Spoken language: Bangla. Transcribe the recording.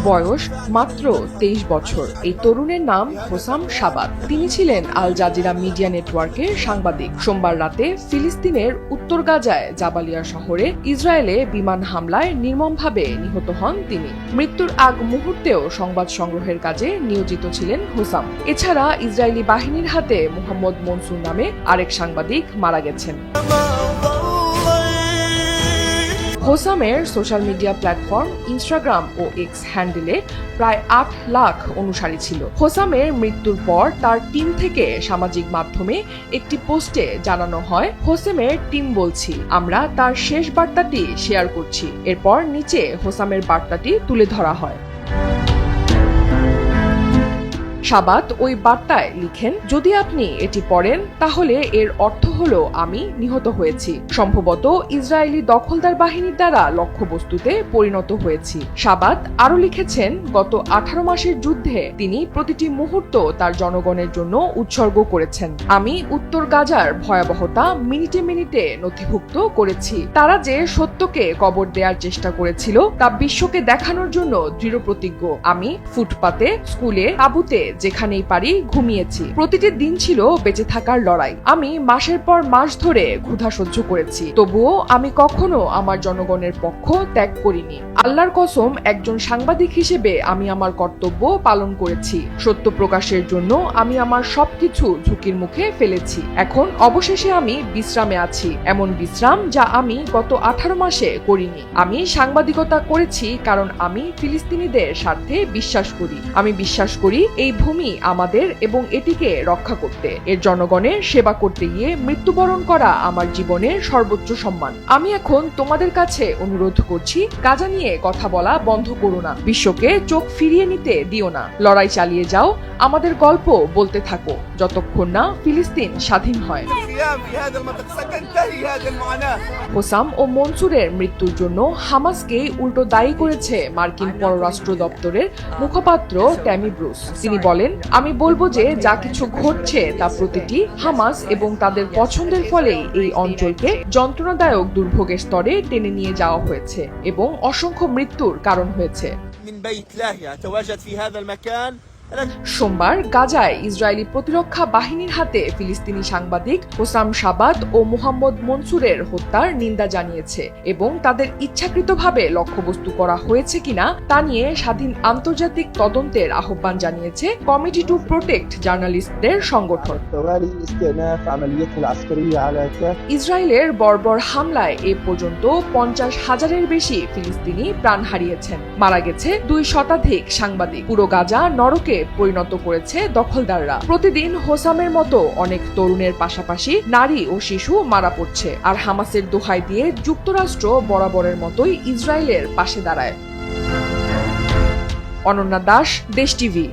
বয়স মাত্র 23 বছর। এই তরুণের নাম হোসাম শাবাত। তিনি ছিলেন আল জাজিরা মিডিয়া নেটওয়ার্কের সাংবাদিক। সোমবার রাতে ফিলিস্তিনের উত্তর গাজায় জাবালিয়া শহরে ইসরায়েলে বিমান হামলায় নির্মমভাবে নিহত হন তিনি। মৃত্যুর আগ মুহূর্তেও সংবাদ সংগ্রহের কাজে নিয়োজিত ছিলেন হোসাম। এছাড়া ইসরায়েলি বাহিনীর হাতে মোহাম্মদ মনসুর নামে আরেক সাংবাদিক মারা গেছেন। হোসামের সোশ্যাল মিডিয়া প্ল্যাটফর্ম ইনস্টাগ্রাম ও এক্স হ্যান্ডেলে প্রায় 8 লাখ অনুসারী ছিল। হোসামের মৃত্যুর পর তার টিম থেকে সামাজিক মাধ্যমে একটি পোস্টে জানানো হয়, হোসামের টিম বলছি, আমরা তার শেষ বার্তাটি শেয়ার করছি। এরপর নিচে হোসামের বার্তাটি তুলে ধরা হয়। শাবাত ওই বার্তায় লিখেন, যদি আপনি এটি পড়েন তাহলে এর অর্থ হলো আমি নিহত হয়েছি, সম্ভবত ইসরায়েলি দখলদার বাহিনীর দ্বারা লক্ষ্যবস্তুতে পরিণত হয়েছি। শাবাত আরো লিখেছেন, গত 18 মাসের যুদ্ধে তিনি প্রতিটি মুহূর্ত তার জনগণের জন্য উৎসর্গ করেছেন। আমি উত্তর গাজার ভয়াবহতা মিনিটে মিনিটে নথিভুক্ত করেছি। তারা যে সত্যকে কবর দেওয়ার চেষ্টা করেছিল তা বিশ্বকে দেখানোর জন্য দৃঢ় প্রতিজ্ঞ। আমি ফুটপাতে, স্কুলে, তাঁবুতে, যেখানেই পারি ঘুমিয়েছি। প্রতিটি দিন ছিল বেঁচে থাকার লড়াই। আমি মাসের পর মাস ধরে ক্ষুধা সহ্য করেছি, তবুও আমি কখনো আমার জনগণের পক্ষ ত্যাগ করিনি। আল্লাহর কসম, একজন সাংবাদিক হিসেবে আমি আমার কর্তব্য পালন করেছি। সত্য প্রকাশের জন্য আমি আমার সবকিছু ঝুঁকির মুখে ফেলেছি। এখন অবশেষে আমি বিশ্রামে আছি, এমন বিশ্রাম যা আমি গত 18 মাসে করিনি। আমি সাংবাদিকতা করেছি কারণ আমি ফিলিস্তিনিদের স্বার্থে বিশ্বাস করি। আমি বিশ্বাস করি এই ভূমি আমাদের এবং এটিকে রক্ষা করতে, এর জনগণের সেবা করতে গিয়ে মৃত্যুবরণ করা আমার জীবনের সর্বোচ্চ সম্মান। আমি এখন তোমাদের কাছে অনুরোধ করছি, গাজা নিয়ে কথা বলা বন্ধ করো না, বিশ্বকে চোখ ফিরিয়ে নিতে দিও না। লড়াই চালিয়ে যাও, আমাদের গল্প বলতে থাকো যতক্ষণ না ফিলিস্তিন স্বাধীন হয়। হোসাম ও মনসুরের মৃত্যুর জন্য হামাসকে উল্টো দায়ী করেছে মার্কিন পররাষ্ট্র দপ্তরের মুখপাত্র ট্যামি ব্রুস। তিনি বলেন, আমি বলবো যে যা কিছু ঘটছে তা প্রতিটি হামাস এবং তাদের পছন্দের ফলেই এই অঞ্চলকে যন্ত্রণাদায়ক দুর্ভোগের স্তরে টেনে নিয়ে যাওয়া হয়েছে এবং অসংখ্য মৃত্যুর কারণ হয়েছে। সোমবার গাজায় ইসরায়েলি প্রতিরক্ষা বাহিনীর হাতে ফিলিস্তিনি সাংবাদিক হোসাম শাবাত ও মোহাম্মদ মনসুরের হত্যার নিন্দা জানিয়েছে এবং তাদের ইচ্ছাকৃতভাবে লক্ষ্যবস্তু করা হয়েছে কিনা তা নিয়ে স্বাধীন আন্তর্জাতিক তদন্তের আহ্বান জানিয়েছে কমিটি টু প্রোটেক্ট জার্নালিস্টদের সংগঠন। ইসরায়েলের বর্বর হামলায় এ পর্যন্ত 50,000-এর বেশি ফিলিস্তিনি প্রাণ হারিয়েছেন। মারা গেছে 2 শতাধিক সাংবাদিক। পুরো গাজা নরকে পরিণত করেছে দখলদাররা। প্রতিদিন হোসামের মতো অনেক তরুণের পাশাপাশি নারী ও শিশু মারা পড়ছে, আর হামাসের দোহাই দিয়ে যুক্তরাষ্ট্র বরাবরের মতোই ইসরায়েলের পাশে দাঁড়ায়। অনন্যা দাস, দেশ টিভি।